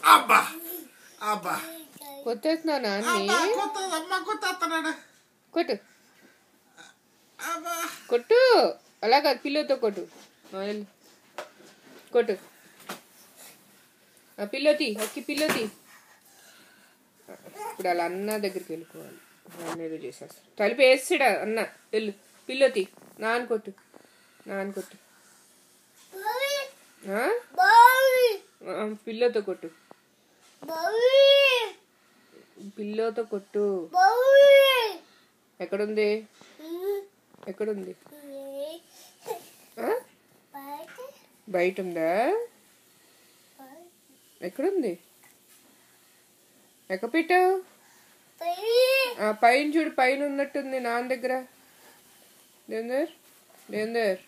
అబ్బా అబ్బా కొట్టేస్తున్నానా అన్ని కొట్టు కొట్టు అలాగా పిల్లోతో కొట్టు కొట్టు పిల్లోతి అక్కి పిల్లోతి ఇప్పుడు అలా అన్న దగ్గరికి వెళ్ళిపోవాలి ఏదో చేసేస్తాడు తలుపు వేస్తాడా అన్న వెళ్ళు పిల్లోతి నాన్న కొట్టు పిల్లోతో కొట్టు పిల్లోతో కొట్టు ఎక్కడుంది బయట ఉందా ఎక్కడుంది ఎక్క పెట్టావు పైన చూడు పైన ఉన్నట్టుంది నాన్న దగ్గర దేందర్